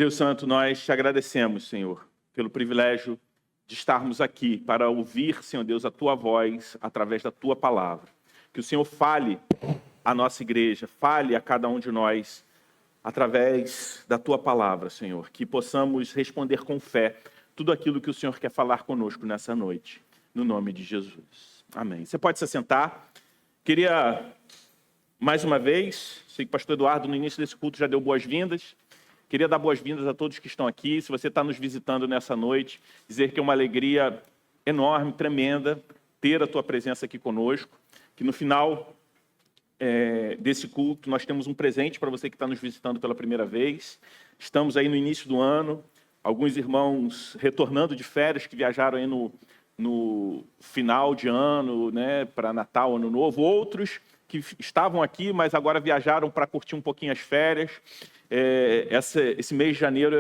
Deus Santo, nós te agradecemos, Senhor, pelo privilégio de estarmos aqui para ouvir, Senhor Deus, a Tua voz através da Tua palavra. Que o Senhor fale à nossa igreja, fale a cada um de nós através da Tua palavra, Senhor. Que possamos responder com fé tudo aquilo que o Senhor quer falar conosco nessa noite, no nome de Jesus. Amém. Você pode se assentar. Queria, mais uma vez, sei que o pastor Eduardo no início desse culto já deu boas-vindas. Queria dar boas-vindas a todos que estão aqui. Se você está nos visitando nessa noite, dizer que é uma alegria enorme, tremenda, ter a tua presença aqui conosco. Que no final desse culto nós temos um presente para você que está nos visitando pela primeira vez. Estamos aí no início do ano, alguns irmãos retornando de férias que viajaram aí no final de ano, né, para Natal, Ano Novo. Outros que estavam aqui, mas agora viajaram para curtir um pouquinho as férias. Esse mês de janeiro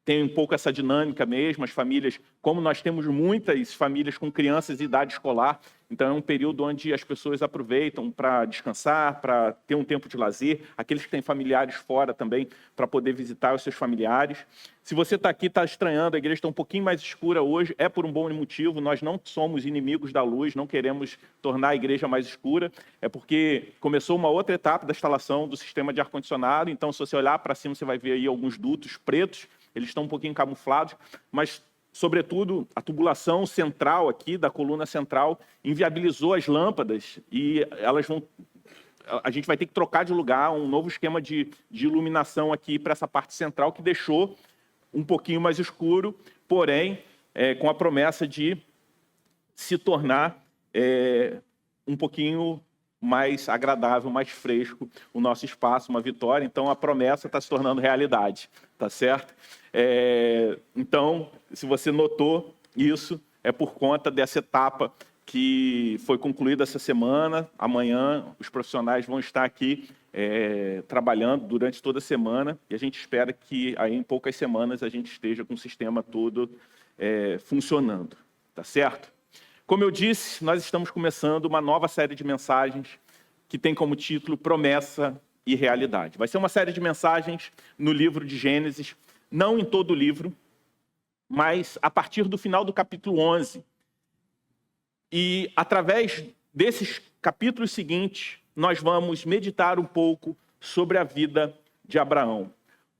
tem um pouco essa dinâmica mesmo, as famílias, como nós temos muitas famílias com crianças de idade escolar, então é um período onde as pessoas aproveitam para descansar, para ter um tempo de lazer, aqueles que têm familiares fora também, para poder visitar os seus familiares. Se você está aqui, está estranhando, a igreja está um pouquinho mais escura hoje, é por um bom motivo, nós não somos inimigos da luz, não queremos tornar a igreja mais escura, é porque começou uma outra etapa da instalação do sistema de ar-condicionado, então se você olhar para cima, você vai ver aí alguns dutos pretos, eles estão um pouquinho camuflados, mas, sobretudo, a tubulação central aqui, da coluna central, inviabilizou as lâmpadas e a gente vai ter que trocar de lugar, um novo esquema de iluminação aqui para essa parte central, que deixou um pouquinho mais escuro, porém, com a promessa de se tornar um pouquinho mais agradável, mais fresco o nosso espaço, uma vitória. Então, a promessa está se tornando realidade, tá certo? Então, se você notou isso, é por conta dessa etapa que foi concluída essa semana. Amanhã, os profissionais vão estar aqui trabalhando durante toda a semana e a gente espera que aí, em poucas semanas a gente esteja com o sistema todo funcionando, tá certo? Como eu disse, nós estamos começando uma nova série de mensagens que tem como título Promessa e Realidade. Vai ser uma série de mensagens no livro de Gênesis, não em todo o livro, mas a partir do final do capítulo 11. E através desses capítulos seguintes, nós vamos meditar um pouco sobre a vida de Abraão.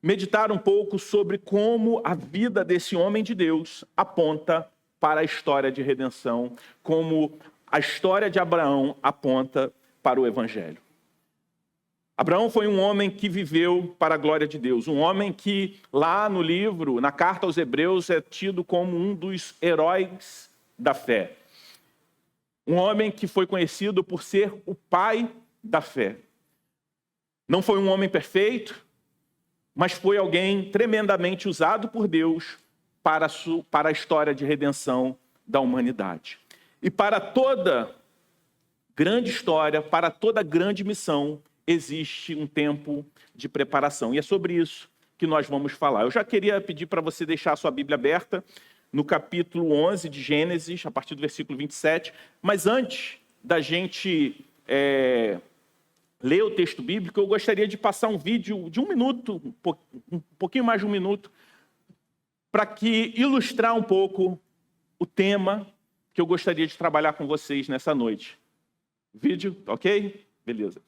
Meditar um pouco sobre como a vida desse homem de Deus aponta para a história de redenção, como a história de Abraão aponta para o Evangelho. Abraão foi um homem que viveu para a glória de Deus, um homem que lá no livro, na carta aos Hebreus, é tido como um dos heróis da fé. Um homem que foi conhecido por ser o pai da fé. Não foi um homem perfeito, mas foi alguém tremendamente usado por Deus para a história de redenção da humanidade. E para toda grande história, para toda grande missão, existe um tempo de preparação. E é sobre isso que nós vamos falar. Eu já queria pedir para você deixar a sua Bíblia aberta no capítulo 11 de Gênesis, a partir do versículo 27. Mas antes da gente ler o texto bíblico, eu gostaria de passar um vídeo de 1 minuto, um pouquinho mais de 1 minuto, para que ilustrar um pouco o tema que eu gostaria de trabalhar com vocês nessa noite. Vídeo, ok? Beleza.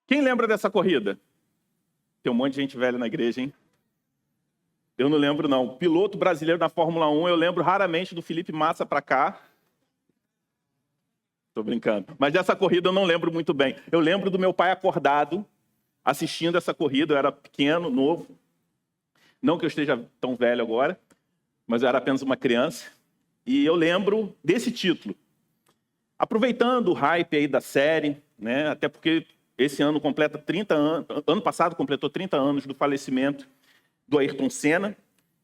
Quem lembra dessa corrida? Tem um monte de gente velha na igreja, hein? Eu não lembro, não. Piloto brasileiro na Fórmula 1, eu lembro raramente do Felipe Massa para cá. Tô brincando. Mas dessa corrida eu não lembro muito bem. Eu lembro do meu pai acordado, assistindo essa corrida. Eu era pequeno, novo. Não que eu esteja tão velho agora, mas eu era apenas uma criança. E eu lembro desse título. Aproveitando o hype aí da série, né? Até porque esse ano completa 30 anos, ano passado completou 30 anos do falecimento do Ayrton Senna.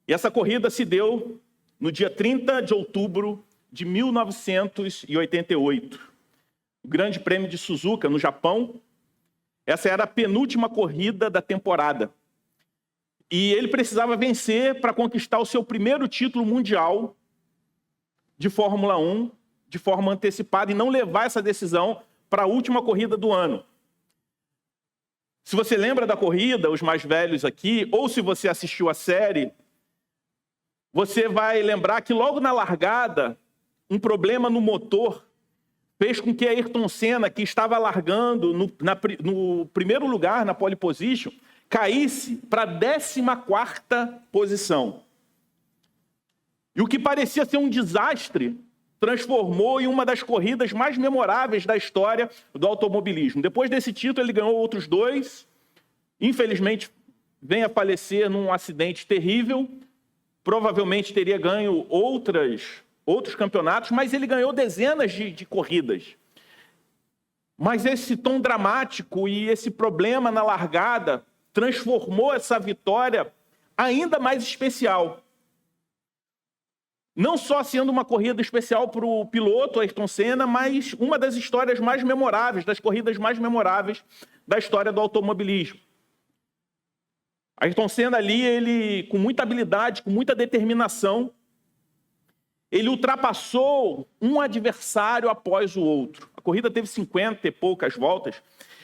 E essa corrida se deu no dia 30 de outubro de 1988. O Grande Prêmio de Suzuka, no Japão. Essa era a penúltima corrida da temporada. E ele precisava vencer para conquistar o seu primeiro título mundial de Fórmula 1 de forma antecipada e não levar essa decisão para a última corrida do ano. Se você lembra da corrida, os mais velhos aqui, ou se você assistiu a série, você vai lembrar que logo na largada, um problema no motor fez com que Ayrton Senna, que estava largando no primeiro lugar, na pole position, caísse para a 14ª posição. E o que parecia ser um desastre transformou em uma das corridas mais memoráveis da história do automobilismo. Depois desse título, ele ganhou outros 2. Infelizmente, vem a falecer num acidente terrível. Provavelmente teria ganho outros campeonatos, mas ele ganhou dezenas de corridas. Mas esse tom dramático e esse problema na largada transformou essa vitória ainda mais especial. Não só sendo uma corrida especial para o piloto Ayrton Senna, mas uma das histórias mais memoráveis, das corridas mais memoráveis da história do automobilismo. Ayrton Senna ali, ele com muita habilidade, com muita determinação, ele ultrapassou um adversário após o outro. A corrida teve 50 e poucas voltas,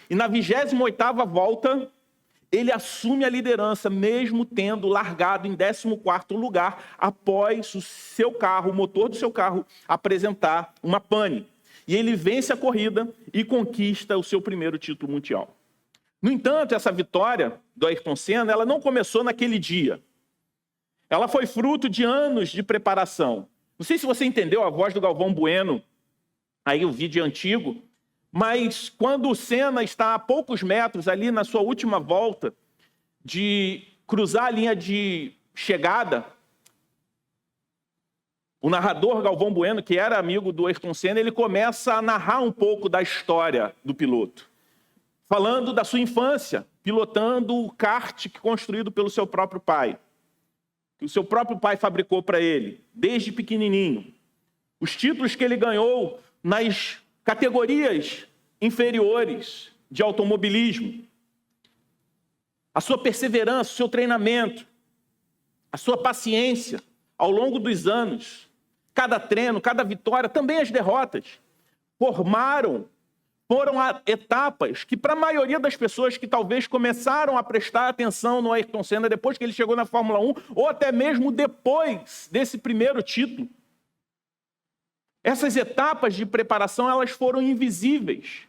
e na 28ª volta, ele assume a liderança, mesmo tendo largado em 14º lugar, após o motor do seu carro, apresentar uma pane. E ele vence a corrida e conquista o seu primeiro título mundial. No entanto, essa vitória do Ayrton Senna, ela não começou naquele dia. Ela foi fruto de anos de preparação. Não sei se você entendeu a voz do Galvão Bueno, aí o vídeo é antigo, mas quando o Senna está a poucos metros ali na sua última volta de cruzar a linha de chegada, o narrador Galvão Bueno, que era amigo do Ayrton Senna, ele começa a narrar um pouco da história do piloto, falando da sua infância, pilotando o kart construído pelo seu próprio pai, que o seu próprio pai fabricou para ele, desde pequenininho. Os títulos que ele ganhou nas categorias inferiores de automobilismo, a sua perseverança, o seu treinamento, a sua paciência ao longo dos anos, cada treino, cada vitória, também as derrotas, foram etapas que, para a maioria das pessoas que talvez começaram a prestar atenção no Ayrton Senna depois que ele chegou na Fórmula 1, ou até mesmo depois desse primeiro título, essas etapas de preparação, elas foram invisíveis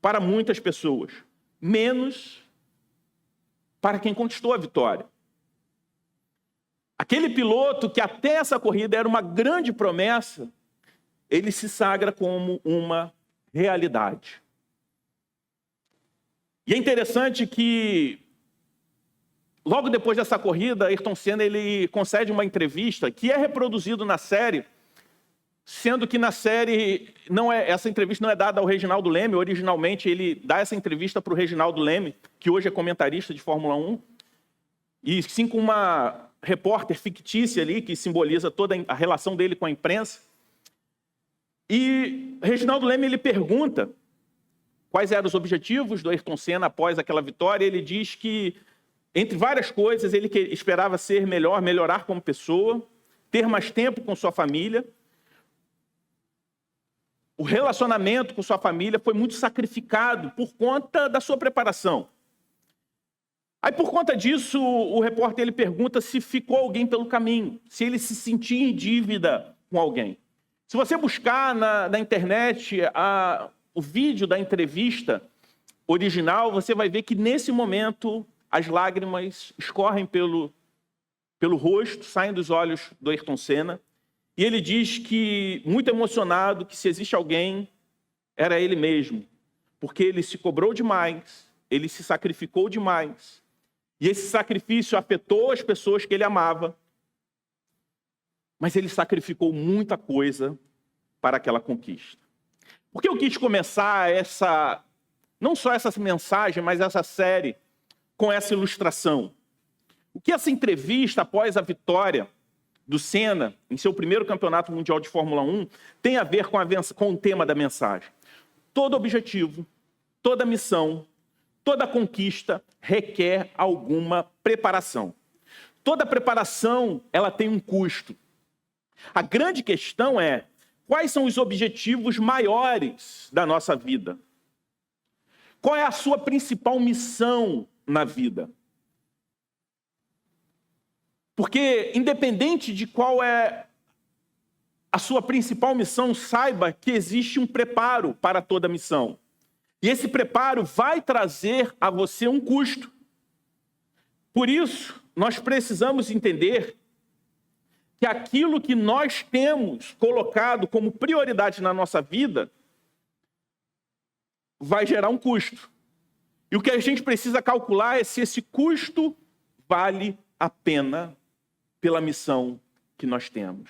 para muitas pessoas, menos para quem conquistou a vitória. Aquele piloto que até essa corrida era uma grande promessa, ele se sagra como uma realidade. E é interessante que, logo depois dessa corrida, Ayrton Senna ele concede uma entrevista que é reproduzido na série, sendo que na série essa entrevista não é dada ao Reginaldo Leme. Originalmente ele dá essa entrevista para o Reginaldo Leme, que hoje é comentarista de Fórmula 1, e sim com uma repórter fictícia ali, que simboliza toda a relação dele com a imprensa. E Reginaldo Leme ele pergunta quais eram os objetivos do Ayrton Senna após aquela vitória. Ele diz que, entre várias coisas, ele esperava ser melhor, melhorar como pessoa, ter mais tempo com sua família. O relacionamento com sua família foi muito sacrificado por conta da sua preparação. Aí, por conta disso, o repórter ele pergunta se ficou alguém pelo caminho, se ele se sentia em dívida com alguém. Se você buscar na internet o vídeo da entrevista original, você vai ver que, nesse momento, as lágrimas escorrem pelo rosto, saem dos olhos do Ayrton Senna, e ele diz que, muito emocionado, que se existe alguém, era ele mesmo, porque ele se cobrou demais, ele se sacrificou demais, e esse sacrifício afetou as pessoas que ele amava, mas ele sacrificou muita coisa para aquela conquista. Por que eu quis começar não só essa mensagem, mas essa série com essa ilustração? O que essa entrevista após a vitória do Senna em seu primeiro campeonato mundial de Fórmula 1 tem a ver com o tema da mensagem? Todo objetivo, toda missão, toda conquista requer alguma preparação. Toda preparação, ela tem um custo. A grande questão é: quais são os objetivos maiores da nossa vida? Qual é a sua principal missão na vida? Porque, independente de qual é a sua principal missão, saiba que existe um preparo para toda missão. E esse preparo vai trazer a você um custo. Por isso, nós precisamos entender que aquilo que nós temos colocado como prioridade na nossa vida vai gerar um custo. E o que a gente precisa calcular é se esse custo vale a pena pela missão que nós temos.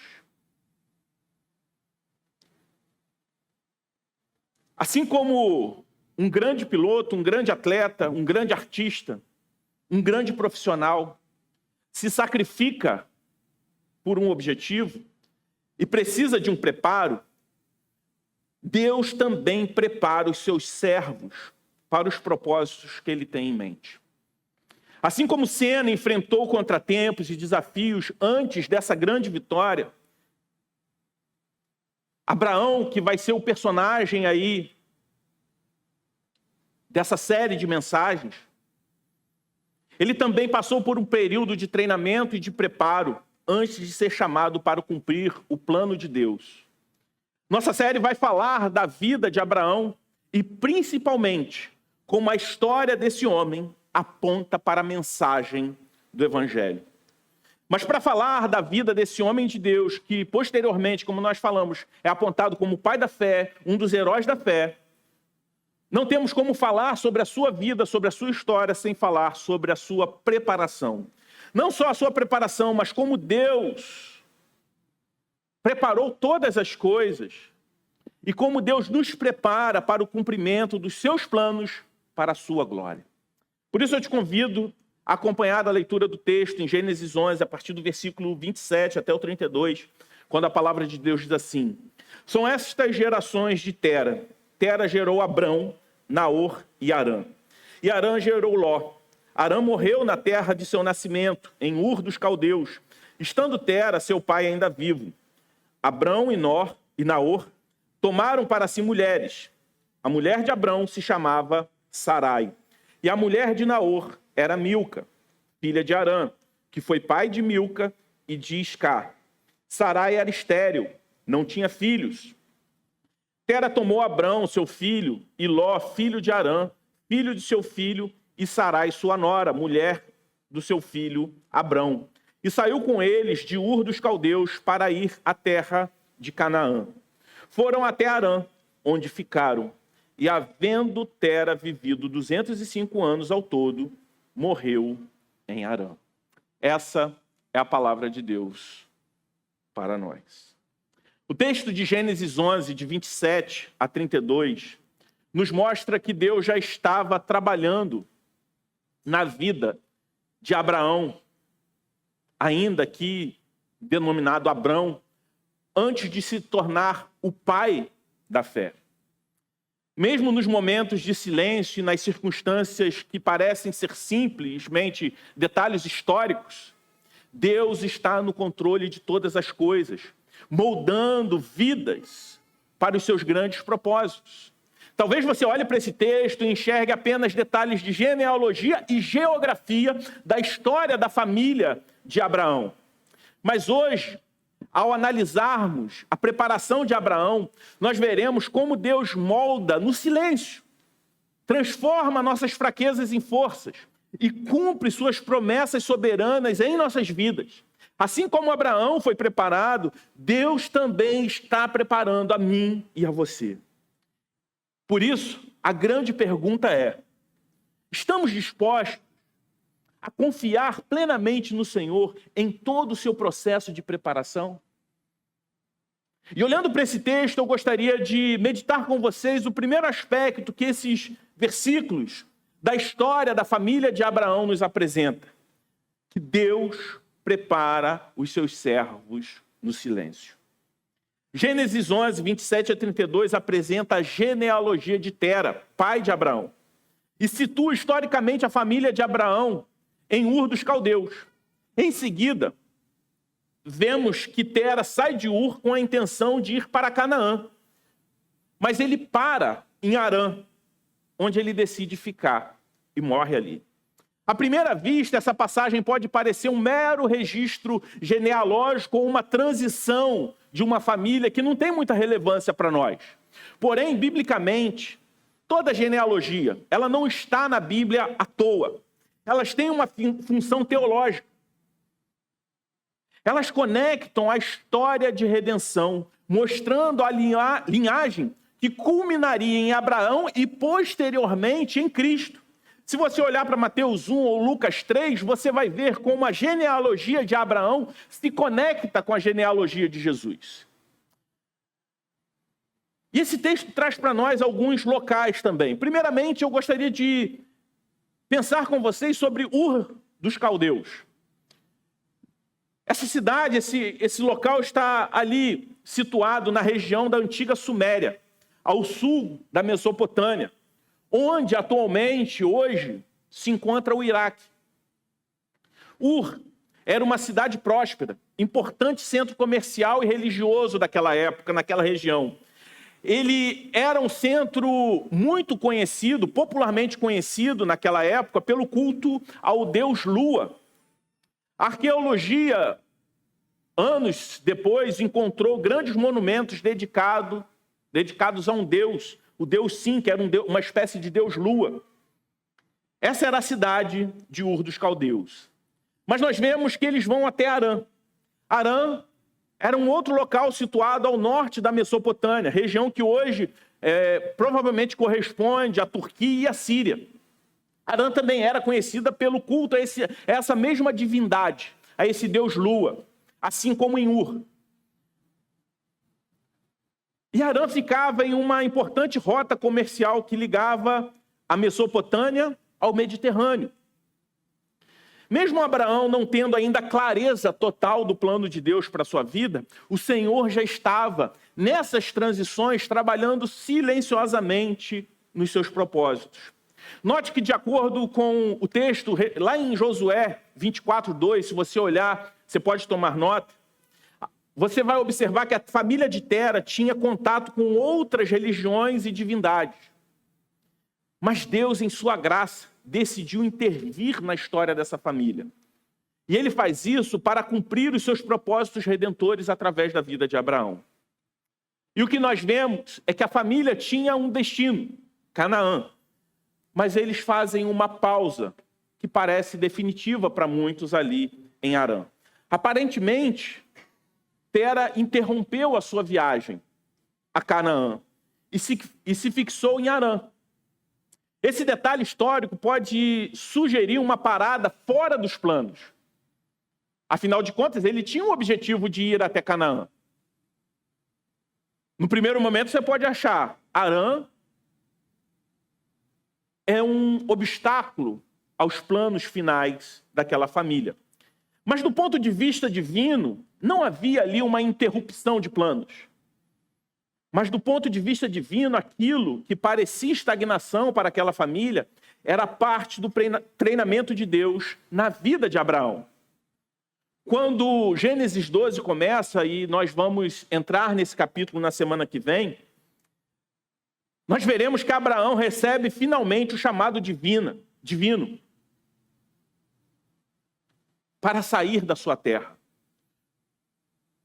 Assim como um grande piloto, um grande atleta, um grande artista, um grande profissional se sacrifica por um objetivo e precisa de um preparo, Deus também prepara os seus servos para os propósitos que ele tem em mente. Assim como Senna enfrentou contratempos e desafios antes dessa grande vitória, Abraão, que vai ser o personagem aí dessa série de mensagens, ele também passou por um período de treinamento e de preparo antes de ser chamado para cumprir o plano de Deus. Nossa série vai falar da vida de Abraão e, principalmente, como a história desse homem aponta para a mensagem do Evangelho. Mas para falar da vida desse homem de Deus, que posteriormente, como nós falamos, é apontado como o pai da fé, um dos heróis da fé, não temos como falar sobre a sua vida, sobre a sua história, sem falar sobre a sua preparação. Não só a sua preparação, mas como Deus preparou todas as coisas e como Deus nos prepara para o cumprimento dos seus planos para a sua glória. Por isso eu te convido a acompanhar a leitura do texto em Gênesis 11, a partir do versículo 27 até o 32, quando a palavra de Deus diz assim: são estas gerações de Tera. Tera gerou Abrão, Naor e Harã. E Harã gerou Ló. Harã morreu na terra de seu nascimento, em Ur dos Caldeus, estando Tera, seu pai, ainda vivo. Abrão e Naor tomaram para si mulheres. A mulher de Abrão se chamava Sarai. E a mulher de Naor era Milca, filha de Harã, que foi pai de Milca e de Iscar. Sarai era estéril, não tinha filhos. Tera tomou Abrão, seu filho, e Ló, filho de Harã, filho de seu filho, e Sarai, sua nora, mulher do seu filho Abrão. E saiu com eles de Ur dos Caldeus para ir à terra de Canaã. Foram até Harã, onde ficaram. E, havendo Tera vivido 205 anos ao todo, morreu em Harã. Essa é a palavra de Deus para nós. O texto de Gênesis 11, de 27 a 32, nos mostra que Deus já estava trabalhando na vida de Abraão, ainda aqui denominado Abrão, antes de se tornar o pai da fé. Mesmo nos momentos de silêncio e nas circunstâncias que parecem ser simplesmente detalhes históricos, Deus está no controle de todas as coisas, moldando vidas para os seus grandes propósitos, Talvez você olhe para esse texto e enxergue apenas detalhes de genealogia e geografia da história da família de Abraão. Mas hoje, ao analisarmos a preparação de Abraão, nós veremos como Deus molda no silêncio, transforma nossas fraquezas em forças e cumpre suas promessas soberanas em nossas vidas. Assim como Abraão foi preparado, Deus também está preparando a mim e a você. Por isso, a grande pergunta é: estamos dispostos a confiar plenamente no Senhor em todo o seu processo de preparação? E olhando para esse texto, eu gostaria de meditar com vocês o primeiro aspecto que esses versículos da história da família de Abraão nos apresentam: que Deus prepara os seus servos no silêncio. Gênesis 11, 27 a 32 apresenta a genealogia de Tera, pai de Abraão, e situa historicamente a família de Abraão em Ur dos Caldeus. Em seguida, vemos que Tera sai de Ur com a intenção de ir para Canaã, mas ele para em Harã, onde ele decide ficar e morre ali. À primeira vista, essa passagem pode parecer um mero registro genealógico ou uma transição de uma família que não tem muita relevância para nós. Porém, biblicamente, toda genealogia, ela não está na Bíblia à toa. Elas têm uma função teológica. Elas conectam a história de redenção, mostrando a linhagem que culminaria em Abraão e posteriormente em Cristo. Se você olhar para Mateus 1 ou Lucas 3, você vai ver como a genealogia de Abraão se conecta com a genealogia de Jesus. E esse texto traz para nós alguns locais também. Primeiramente, eu gostaria de pensar com vocês sobre Ur dos Caldeus. Essa cidade, esse local está ali situado na região da antiga Suméria, ao sul da Mesopotâmia, onde atualmente, hoje, se encontra o Iraque. Ur era uma cidade próspera, importante centro comercial e religioso daquela época, naquela região. Ele era um centro muito conhecido, popularmente conhecido naquela época, pelo culto ao deus Lua. A arqueologia, anos depois, encontrou grandes monumentos dedicados a um deus, o deus Sim, que era uma espécie de deus Lua. Essa era a cidade de Ur dos Caldeus. Mas nós vemos que eles vão até Harã. Harã era um outro local situado ao norte da Mesopotâmia, região que hoje provavelmente corresponde à Turquia e à Síria. Harã também era conhecida pelo culto a essa mesma divindade, a esse deus Lua, assim como em Ur. E Harã ficava em uma importante rota comercial que ligava a Mesopotâmia ao Mediterrâneo. Mesmo Abraão não tendo ainda clareza total do plano de Deus para a sua vida, o Senhor já estava, nessas transições, trabalhando silenciosamente nos seus propósitos. Note que, de acordo com o texto, lá em Josué 24:2, se você olhar, você pode tomar nota, você vai observar que a família de Tera tinha contato com outras religiões e divindades. Mas Deus, em sua graça, decidiu intervir na história dessa família. E ele faz isso para cumprir os seus propósitos redentores através da vida de Abraão. E o que nós vemos é que a família tinha um destino, Canaã. Mas eles fazem uma pausa que parece definitiva para muitos ali em Harã. Aparentemente, Tera interrompeu a sua viagem a Canaã e se fixou em Harã. Esse detalhe histórico pode sugerir uma parada fora dos planos. Afinal de contas, ele tinha o objetivo de ir até Canaã. No primeiro momento, você pode achar Harã é um obstáculo aos planos finais daquela família. Mas do ponto de vista divino, não havia ali uma interrupção de planos. Mas do ponto de vista divino, aquilo que parecia estagnação para aquela família era parte do treinamento de Deus na vida de Abraão. Quando Gênesis 12 começa, e nós vamos entrar nesse capítulo na semana que vem, nós veremos que Abraão recebe finalmente o chamado divino para sair da sua terra.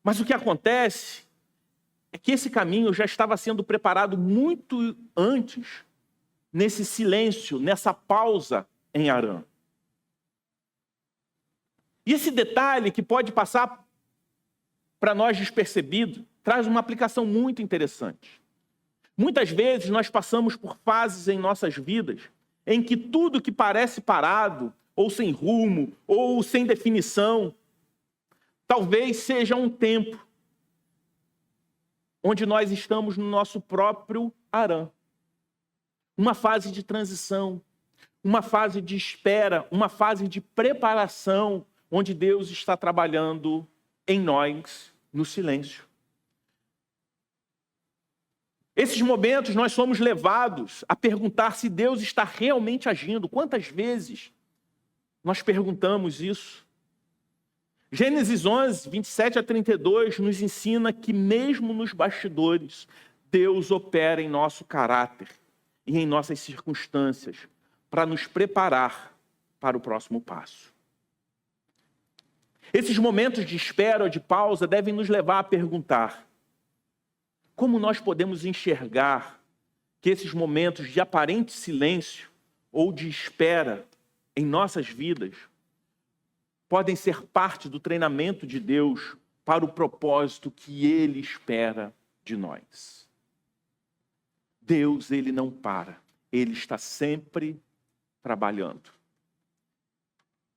Mas o que acontece é que esse caminho já estava sendo preparado muito antes, nesse silêncio, nessa pausa em Harã. E esse detalhe que pode passar para nós despercebido, traz uma aplicação muito interessante. Muitas vezes nós passamos por fases em nossas vidas em que tudo que parece parado, ou sem rumo, ou sem definição, talvez seja um tempo onde nós estamos no nosso próprio Harã. Uma fase de transição, uma fase de espera, uma fase de preparação, onde Deus está trabalhando em nós, no silêncio. Esses momentos nós somos levados a perguntar se Deus está realmente agindo. Quantas vezes nós perguntamos isso? Gênesis 11, 27 a 32 nos ensina que mesmo nos bastidores, Deus opera em nosso caráter e em nossas circunstâncias para nos preparar para o próximo passo. Esses momentos de espera ou de pausa devem nos levar a perguntar: como nós podemos enxergar que esses momentos de aparente silêncio ou de espera em nossas vidas podem ser parte do treinamento de Deus para o propósito que Ele espera de nós? Deus, Ele não para. Ele está sempre trabalhando.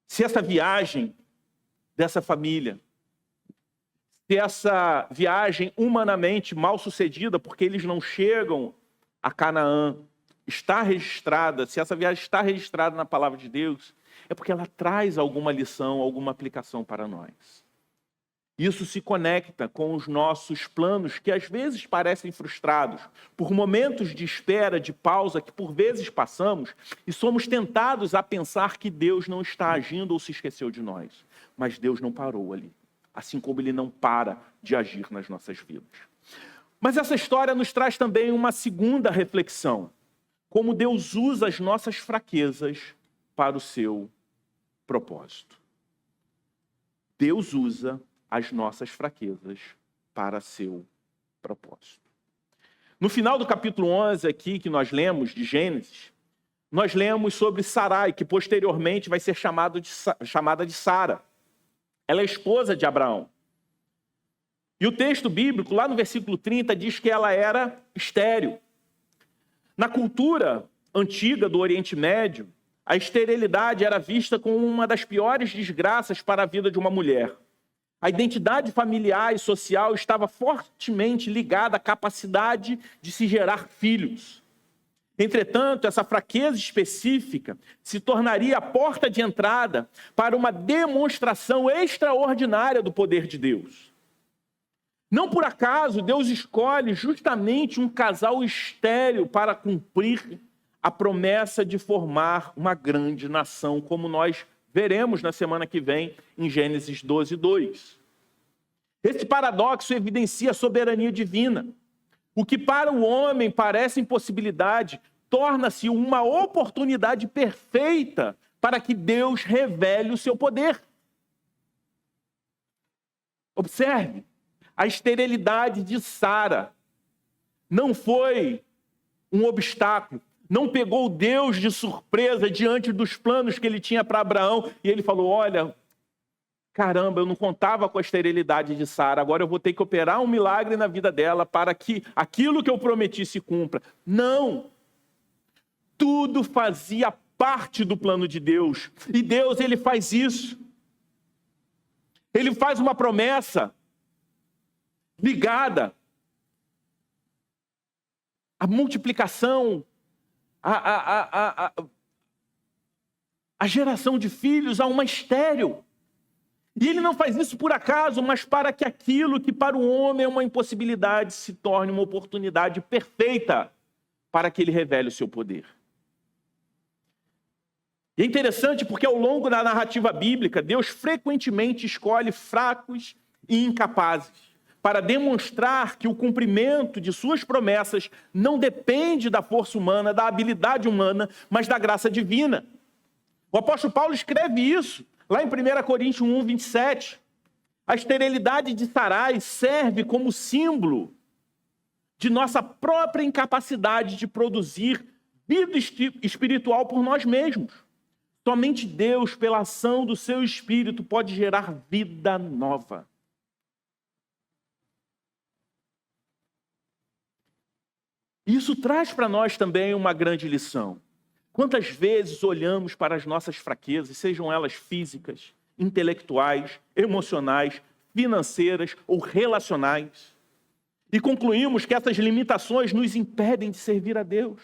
Se essa viagem dessa família, se essa viagem humanamente mal sucedida, porque eles não chegam a Canaã, está registrada, se essa viagem está registrada na palavra de Deus, é porque ela traz alguma lição, alguma aplicação para nós. Isso se conecta com os nossos planos, que às vezes parecem frustrados, por momentos de espera, de pausa, que por vezes passamos, e somos tentados a pensar que Deus não está agindo ou se esqueceu de nós. Mas Deus não parou ali, assim como Ele não para de agir nas nossas vidas. Mas essa história nos traz também uma segunda reflexão, como Deus usa as nossas fraquezas para o seu propósito. Deus usa as nossas fraquezas para seu propósito. No final do capítulo 11 aqui, que nós lemos, de Gênesis, nós lemos sobre Sarai, que posteriormente vai ser chamada de Sara. Ela é esposa de Abraão. E o texto bíblico, lá no versículo 30, diz que ela era estéril. Na cultura antiga do Oriente Médio, a esterilidade era vista como uma das piores desgraças para a vida de uma mulher. A identidade familiar e social estava fortemente ligada à capacidade de se gerar filhos. Entretanto, essa fraqueza específica se tornaria a porta de entrada para uma demonstração extraordinária do poder de Deus. Não por acaso, Deus escolhe justamente um casal estéril para cumprir a promessa de formar uma grande nação, como nós veremos na semana que vem em Gênesis 12, 2. Esse paradoxo evidencia a soberania divina. O que para o homem parece impossibilidade, torna-se uma oportunidade perfeita para que Deus revele o seu poder. Observe, a esterilidade de Sara não foi um obstáculo, não pegou Deus de surpresa diante dos planos que ele tinha para Abraão, e ele falou: olha, caramba, eu não contava com a esterilidade de Sara, agora eu vou ter que operar um milagre na vida dela para que aquilo que eu prometi se cumpra. Não! Tudo fazia parte do plano de Deus. E Deus, Ele faz isso. Ele faz uma promessa ligada à multiplicação, à geração de filhos, a uma estéril. E Ele não faz isso por acaso, mas para que aquilo que para o homem é uma impossibilidade se torne uma oportunidade perfeita para que Ele revele o seu poder. E é interessante porque ao longo da narrativa bíblica, Deus frequentemente escolhe fracos e incapazes para demonstrar que o cumprimento de suas promessas não depende da força humana, da habilidade humana, mas da graça divina. O apóstolo Paulo escreve isso lá em 1 Coríntios 1, 27. A esterilidade de Sarai serve como símbolo de nossa própria incapacidade de produzir vida espiritual por nós mesmos. Somente Deus, pela ação do seu Espírito, pode gerar vida nova. Isso traz para nós também uma grande lição. Quantas vezes olhamos para as nossas fraquezas, sejam elas físicas, intelectuais, emocionais, financeiras ou relacionais, e concluímos que essas limitações nos impedem de servir a Deus?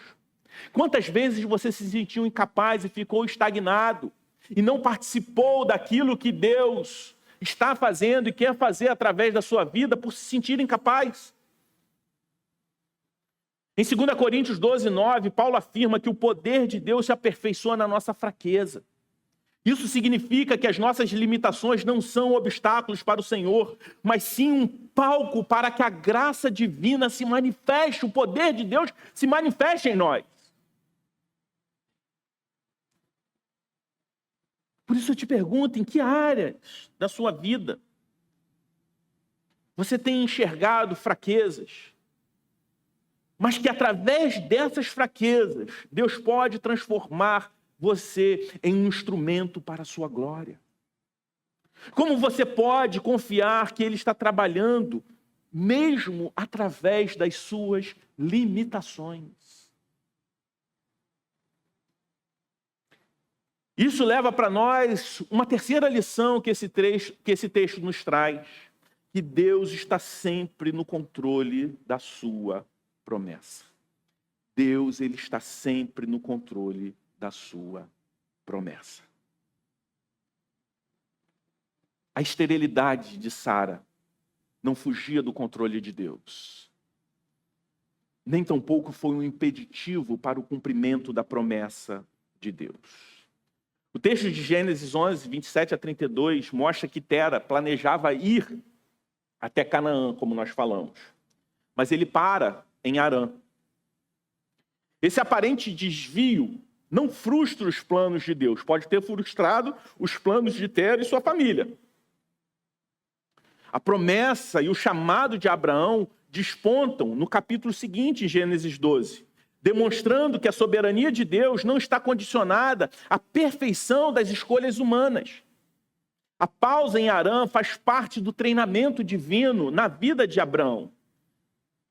Quantas vezes você se sentiu incapaz e ficou estagnado e não participou daquilo que Deus está fazendo e quer fazer através da sua vida por se sentir incapaz? Em 2 Coríntios 12, 9, Paulo afirma que o poder de Deus se aperfeiçoa na nossa fraqueza. Isso significa que as nossas limitações não são obstáculos para o Senhor, mas sim um palco para que a graça divina se manifeste, o poder de Deus se manifeste em nós. Por isso eu te pergunto, em que áreas da sua vida você tem enxergado fraquezas, mas que através dessas fraquezas, Deus pode transformar você em um instrumento para a sua glória? Como você pode confiar que Ele está trabalhando, mesmo através das suas limitações? Isso leva para nós uma terceira lição que esse texto nos traz, que Deus está sempre no controle da sua promessa. Deus, Ele está sempre no controle da sua promessa. A esterilidade de Sara não fugia do controle de Deus. Nem tampouco foi um impeditivo para o cumprimento da promessa de Deus. O texto de Gênesis 11, 27 a 32 mostra que Tera planejava ir até Canaã, como nós falamos. Mas ele para em Harã. Esse aparente desvio não frustra os planos de Deus. Pode ter frustrado os planos de Tera e sua família. A promessa e o chamado de Abraão despontam no capítulo seguinte, em Gênesis 12, demonstrando que a soberania de Deus não está condicionada à perfeição das escolhas humanas. A pausa em Harã faz parte do treinamento divino na vida de Abraão,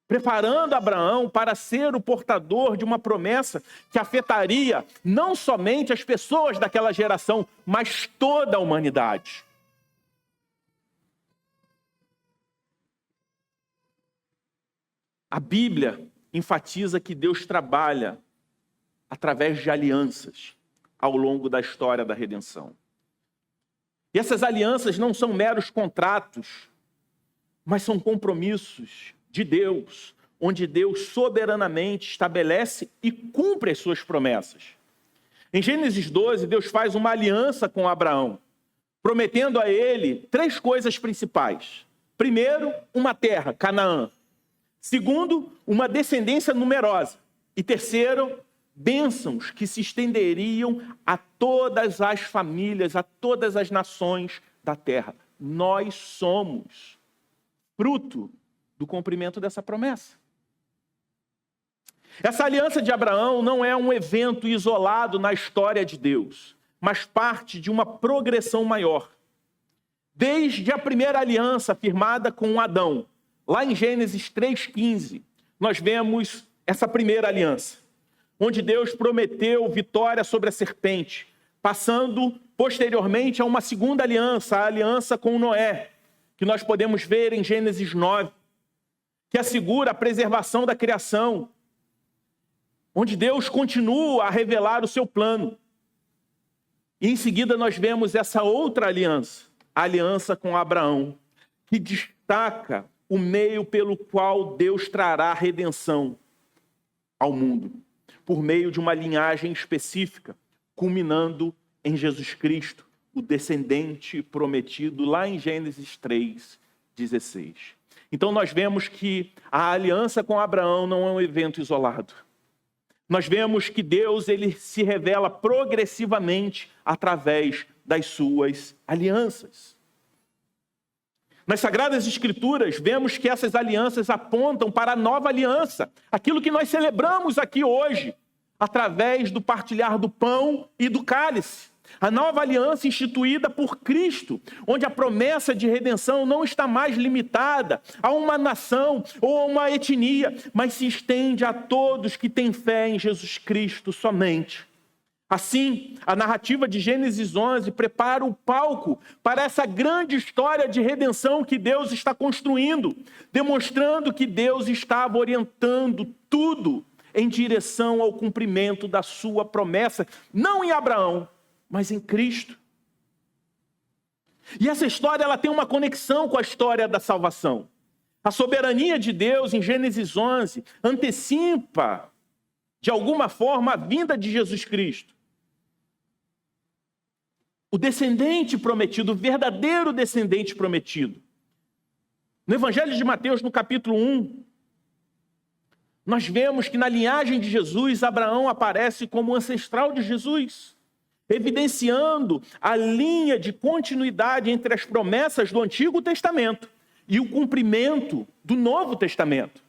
preparando Abraão para ser o portador de uma promessa que afetaria não somente as pessoas daquela geração, mas toda a humanidade. A Bíblia enfatiza que Deus trabalha através de alianças ao longo da história da redenção. E essas alianças não são meros contratos, mas são compromissos de Deus, onde Deus soberanamente estabelece e cumpre as suas promessas. Em Gênesis 12, Deus faz uma aliança com Abraão, prometendo a ele 3 coisas principais. Primeiro, uma terra, Canaã. Segundo, uma descendência numerosa. E terceiro, bênçãos que se estenderiam a todas as famílias, a todas as nações da terra. Nós somos fruto do cumprimento dessa promessa. Essa aliança de Abraão não é um evento isolado na história de Deus, mas parte de uma progressão maior. Desde a primeira aliança firmada com Adão, lá em Gênesis 3,15, nós vemos essa primeira aliança, onde Deus prometeu vitória sobre a serpente, passando posteriormente a uma segunda aliança, a aliança com Noé, que nós podemos ver em Gênesis 9, que assegura a preservação da criação, onde Deus continua a revelar o seu plano. E em seguida nós vemos essa outra aliança, a aliança com Abraão, que destaca o meio pelo qual Deus trará redenção ao mundo, por meio de uma linhagem específica, culminando em Jesus Cristo, o descendente prometido lá em Gênesis 3:16. Então nós vemos que a aliança com Abraão não é um evento isolado. Nós vemos que Deus ele se revela progressivamente através das suas alianças. Nas Sagradas Escrituras, vemos que essas alianças apontam para a nova aliança, aquilo que nós celebramos aqui hoje, através do partilhar do pão e do cálice. A nova aliança instituída por Cristo, onde a promessa de redenção não está mais limitada a uma nação ou a uma etnia, mas se estende a todos que têm fé em Jesus Cristo somente. Assim, a narrativa de Gênesis 11 prepara o palco para essa grande história de redenção que Deus está construindo, demonstrando que Deus estava orientando tudo em direção ao cumprimento da sua promessa, não em Abraão, mas em Cristo. E essa história ela tem uma conexão com a história da salvação. A soberania de Deus em Gênesis 11 antecipa, de alguma forma, a vinda de Jesus Cristo. O descendente prometido, o verdadeiro descendente prometido. No Evangelho de Mateus, no capítulo 1, nós vemos que na linhagem de Jesus, Abraão aparece como ancestral de Jesus, evidenciando a linha de continuidade entre as promessas do Antigo Testamento e o cumprimento do Novo Testamento.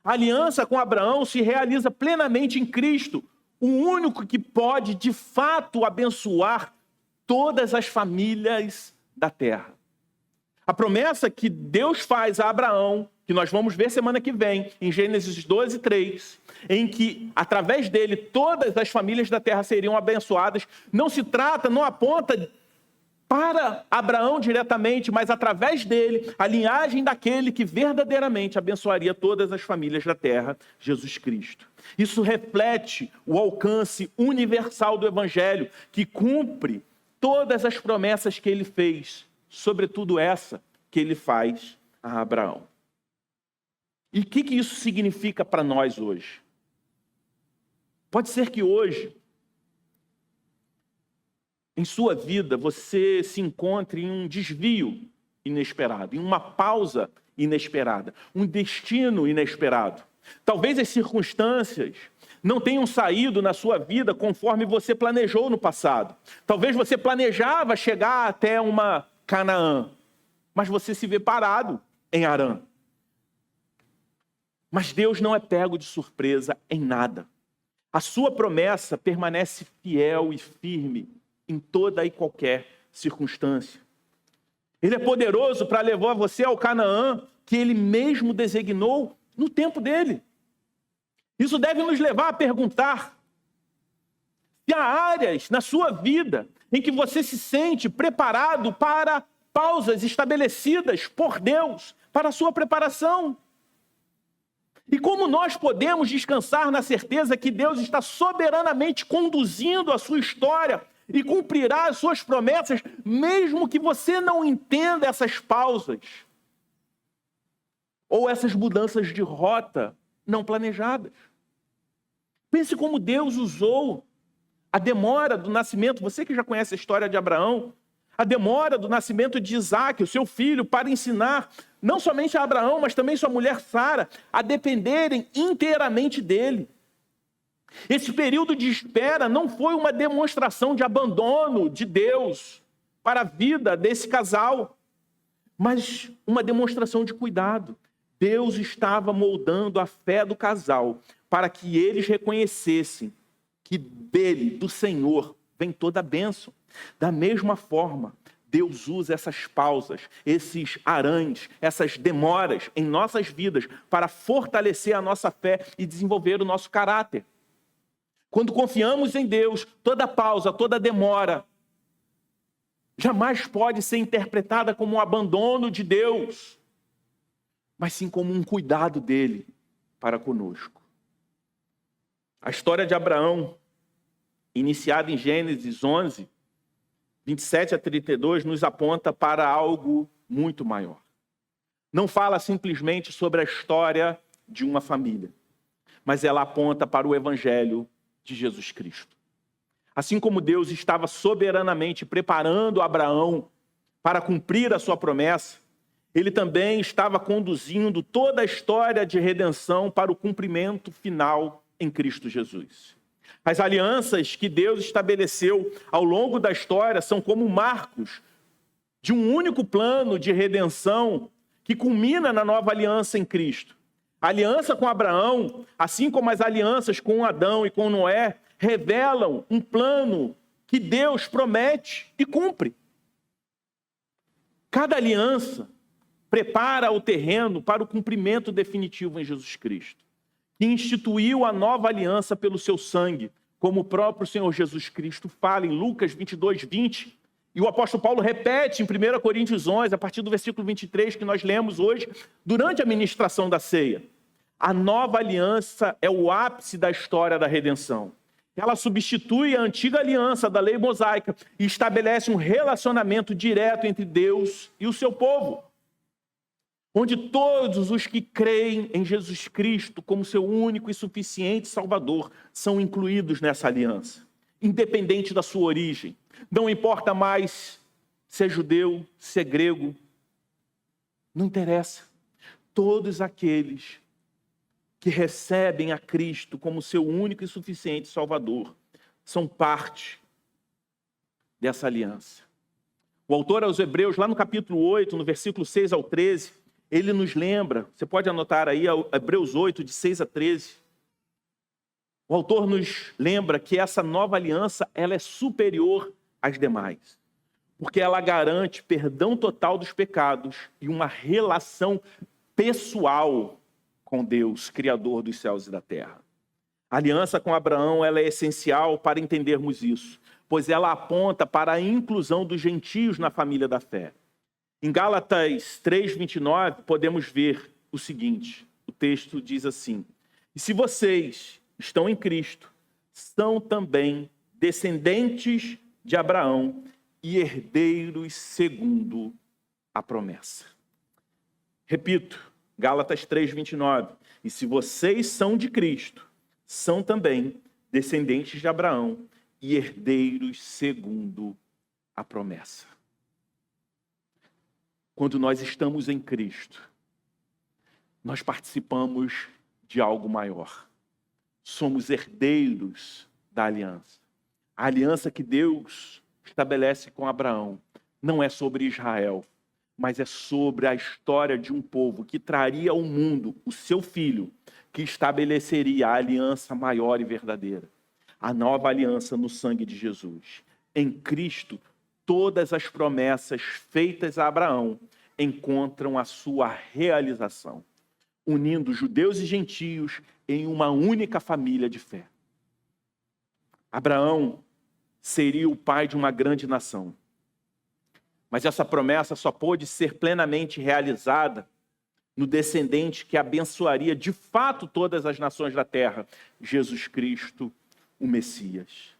A aliança com Abraão se realiza plenamente em Cristo, o único que pode, de fato, abençoar todas as famílias da terra. A promessa que Deus faz a Abraão, que nós vamos ver semana que vem, em Gênesis 12, 3, em que, através dele, todas as famílias da terra seriam abençoadas, não aponta para Abraão diretamente, mas através dele, a linhagem daquele que verdadeiramente abençoaria todas as famílias da terra, Jesus Cristo. Isso reflete o alcance universal do Evangelho, que cumpre todas as promessas que ele fez, sobretudo essa que ele faz a Abraão. E o que isso significa para nós hoje? Pode ser que hoje, em sua vida, você se encontre em um desvio inesperado, em uma pausa inesperada, um destino inesperado. Talvez as circunstâncias não tenham saído na sua vida conforme você planejou no passado. Talvez você planejava chegar até uma Canaã, mas você se vê parado em Harã. Mas Deus não é pego de surpresa em nada. A sua promessa permanece fiel e firme em toda e qualquer circunstância. Ele é poderoso para levar você ao Canaã que ele mesmo designou no tempo dele. Isso deve nos levar a perguntar se há áreas na sua vida em que você se sente preparado para pausas estabelecidas por Deus para a sua preparação. E como nós podemos descansar na certeza que Deus está soberanamente conduzindo a sua história e cumprirá as suas promessas, mesmo que você não entenda essas pausas ou essas mudanças de rota não planejadas. Pense como Deus usou a demora do nascimento, você que já conhece a história de Abraão, a demora do nascimento de Isaac, o seu filho, para ensinar não somente a Abraão, mas também sua mulher Sara, a dependerem inteiramente dele. Esse período de espera não foi uma demonstração de abandono de Deus para a vida desse casal, mas uma demonstração de cuidado. Deus estava moldando a fé do casal para que eles reconhecessem que dele, do Senhor, vem toda a bênção. Da mesma forma, Deus usa essas pausas, esses arães, essas demoras em nossas vidas para fortalecer a nossa fé e desenvolver o nosso caráter. Quando confiamos em Deus, toda pausa, toda demora, jamais pode ser interpretada como um abandono de Deus, mas sim como um cuidado dele para conosco. A história de Abraão, iniciada em Gênesis 11, 27 a 32, nos aponta para algo muito maior. Não fala simplesmente sobre a história de uma família, mas ela aponta para o Evangelho de Jesus Cristo. Assim como Deus estava soberanamente preparando Abraão para cumprir a sua promessa, ele também estava conduzindo toda a história de redenção para o cumprimento final em Cristo Jesus. As alianças que Deus estabeleceu ao longo da história são como marcos de um único plano de redenção que culmina na nova aliança em Cristo. A aliança com Abraão, assim como as alianças com Adão e com Noé, revelam um plano que Deus promete e cumpre. Cada aliança prepara o terreno para o cumprimento definitivo em Jesus Cristo, que instituiu a nova aliança pelo seu sangue, como o próprio Senhor Jesus Cristo fala em Lucas 22, 20. E o apóstolo Paulo repete em 1 Coríntios 11, a partir do versículo 23, que nós lemos hoje, durante a ministração da ceia. A nova aliança é o ápice da história da redenção. Ela substitui a antiga aliança da lei mosaica e estabelece um relacionamento direto entre Deus e o seu povo, onde todos os que creem em Jesus Cristo como seu único e suficiente Salvador são incluídos nessa aliança, independente da sua origem. Não importa mais se é judeu, se é grego, não interessa. Todos aqueles que recebem a Cristo como seu único e suficiente Salvador são parte dessa aliança. O autor aos Hebreus, lá no capítulo 8, no versículo 6 ao 13, ele nos lembra, você pode anotar aí, Hebreus 8, de 6 a 13. O autor nos lembra que essa nova aliança, ela é superior às demais, porque ela garante perdão total dos pecados e uma relação pessoal com Deus, Criador dos céus e da terra. A aliança com Abraão, ela é essencial para entendermos isso, pois ela aponta para a inclusão dos gentios na família da fé. Em Gálatas 3:29, podemos ver o seguinte, o texto diz assim: e se vocês estão em Cristo, são também descendentes de Abraão e herdeiros segundo a promessa. Repito, Gálatas 3:29, e se vocês são de Cristo, são também descendentes de Abraão e herdeiros segundo a promessa. Quando nós estamos em Cristo, nós participamos de algo maior. Somos herdeiros da aliança. A aliança que Deus estabelece com Abraão não é sobre Israel, mas é sobre a história de um povo que traria ao mundo o seu filho, que estabeleceria a aliança maior e verdadeira. A nova aliança no sangue de Jesus. Em Cristo, todas as promessas feitas a Abraão encontram a sua realização, unindo judeus e gentios em uma única família de fé. Abraão seria o pai de uma grande nação. Mas essa promessa só pôde ser plenamente realizada no descendente que abençoaria de fato todas as nações da terra, Jesus Cristo, o Messias.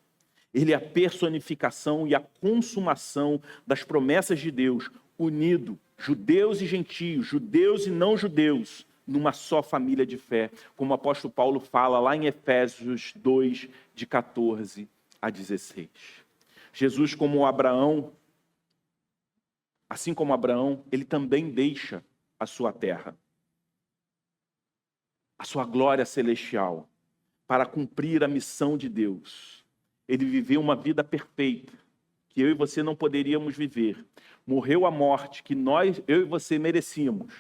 Ele é a personificação e a consumação das promessas de Deus, unido judeus e gentios, judeus e não judeus, numa só família de fé, como o apóstolo Paulo fala lá em Efésios 2, de 14 a 16. Jesus, como Abraão, assim como Abraão, ele também deixa a sua terra, a sua glória celestial, para cumprir a missão de Deus. Ele viveu uma vida perfeita, que eu e você não poderíamos viver. Morreu a morte que eu e você merecíamos,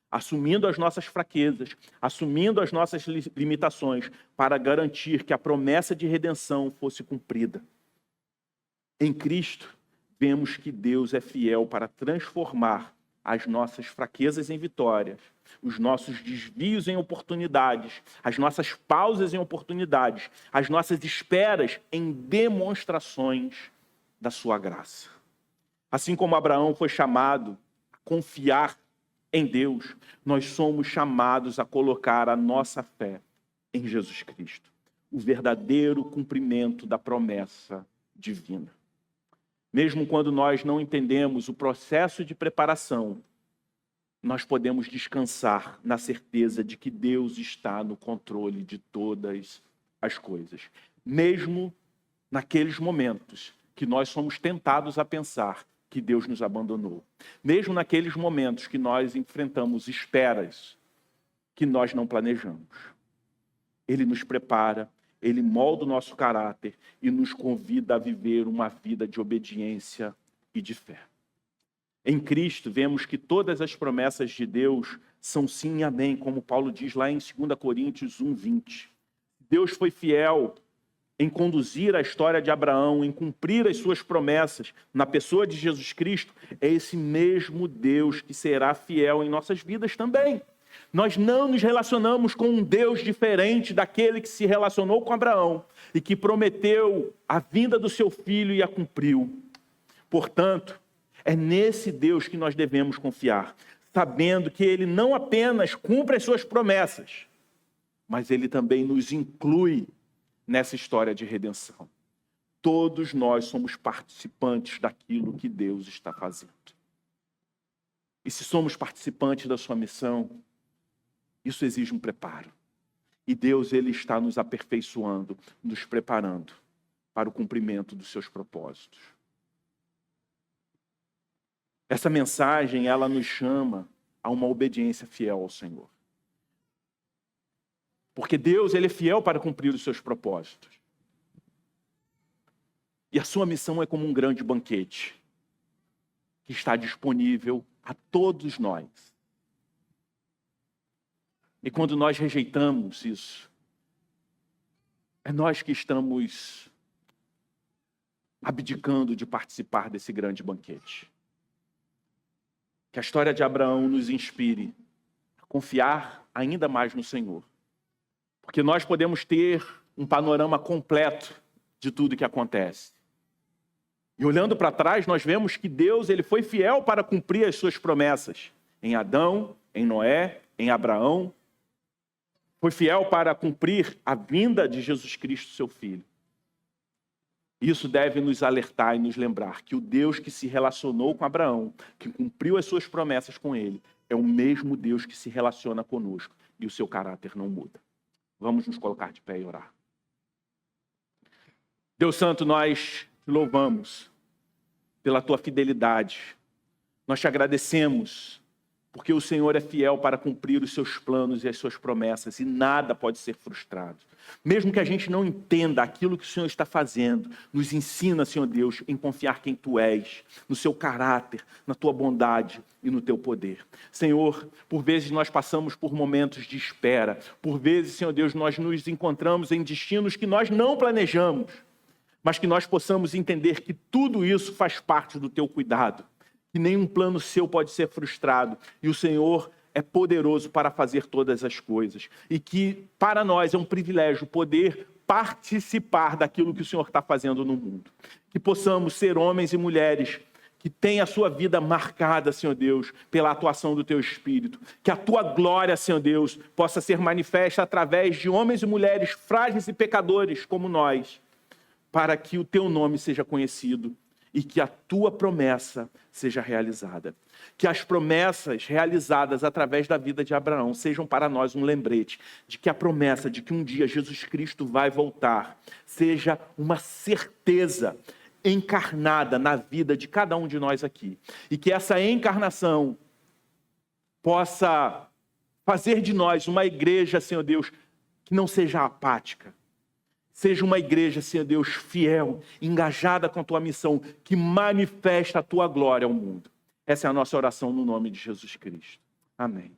assumindo as nossas fraquezas, assumindo as nossas limitações, para garantir que a promessa de redenção fosse cumprida. Em Cristo, vemos que Deus é fiel para transformar as nossas fraquezas em vitórias, os nossos desvios em oportunidades, as nossas pausas em oportunidades, as nossas esperas em demonstrações da sua graça. Assim como Abraão foi chamado a confiar em Deus, nós somos chamados a colocar a nossa fé em Jesus Cristo, o verdadeiro cumprimento da promessa divina. Mesmo quando nós não entendemos o processo de preparação, nós podemos descansar na certeza de que Deus está no controle de todas as coisas. Mesmo naqueles momentos que nós somos tentados a pensar que Deus nos abandonou. Mesmo naqueles momentos que nós enfrentamos esperas que nós não planejamos. Ele nos prepara, Ele molda o nosso caráter e nos convida a viver uma vida de obediência e de fé. Em Cristo, vemos que todas as promessas de Deus são sim e amém, como Paulo diz lá em 2 Coríntios 1:20. Deus foi fiel em conduzir a história de Abraão, em cumprir as suas promessas na pessoa de Jesus Cristo. É esse mesmo Deus que será fiel em nossas vidas também. Nós não nos relacionamos com um Deus diferente daquele que se relacionou com Abraão e que prometeu a vinda do seu filho e a cumpriu. Portanto, é nesse Deus que nós devemos confiar, sabendo que Ele não apenas cumpre as suas promessas, mas Ele também nos inclui nessa história de redenção. Todos nós somos participantes daquilo que Deus está fazendo. E se somos participantes da sua missão, isso exige um preparo. E Deus, Ele está nos aperfeiçoando, nos preparando para o cumprimento dos seus propósitos. Essa mensagem, ela nos chama a uma obediência fiel ao Senhor. Porque Deus, Ele é fiel para cumprir os seus propósitos. E a sua missão é como um grande banquete que está disponível a todos nós. E quando nós rejeitamos isso, é nós que estamos abdicando de participar desse grande banquete. Que a história de Abraão nos inspire a confiar ainda mais no Senhor. Porque nós podemos ter um panorama completo de tudo que acontece. E olhando para trás, nós vemos que Deus, Ele foi fiel para cumprir as suas promessas. Em Adão, em Noé, em Abraão. Foi fiel para cumprir a vinda de Jesus Cristo, seu Filho. Isso deve nos alertar e nos lembrar que o Deus que se relacionou com Abraão, que cumpriu as suas promessas com ele, é o mesmo Deus que se relaciona conosco e o seu caráter não muda. Vamos nos colocar de pé e orar. Deus Santo, nós te louvamos pela tua fidelidade. Nós te agradecemos porque o Senhor é fiel para cumprir os seus planos e as suas promessas e nada pode ser frustrado. Mesmo que a gente não entenda aquilo que o Senhor está fazendo, nos ensina, Senhor Deus, em confiar quem Tu és, no seu caráter, na Tua bondade e no Teu poder. Senhor, por vezes nós passamos por momentos de espera, por vezes, Senhor Deus, nós nos encontramos em destinos que nós não planejamos, mas que nós possamos entender que tudo isso faz parte do Teu cuidado. Que nenhum plano seu pode ser frustrado. E o Senhor é poderoso para fazer todas as coisas. E que para nós é um privilégio poder participar daquilo que o Senhor está fazendo no mundo. Que possamos ser homens e mulheres que têm a sua vida marcada, Senhor Deus, pela atuação do Teu Espírito. Que a Tua glória, Senhor Deus, possa ser manifesta através de homens e mulheres frágeis e pecadores como nós, para que o Teu nome seja conhecido e que a Tua promessa seja realizada. Que as promessas realizadas através da vida de Abraão sejam para nós um lembrete de que a promessa de que um dia Jesus Cristo vai voltar seja uma certeza encarnada na vida de cada um de nós aqui. E que essa encarnação possa fazer de nós uma igreja, Senhor Deus, que não seja apática. Seja uma igreja, Senhor Deus, fiel, engajada com a Tua missão, que manifesta a Tua glória ao mundo. Essa é a nossa oração no nome de Jesus Cristo. Amém.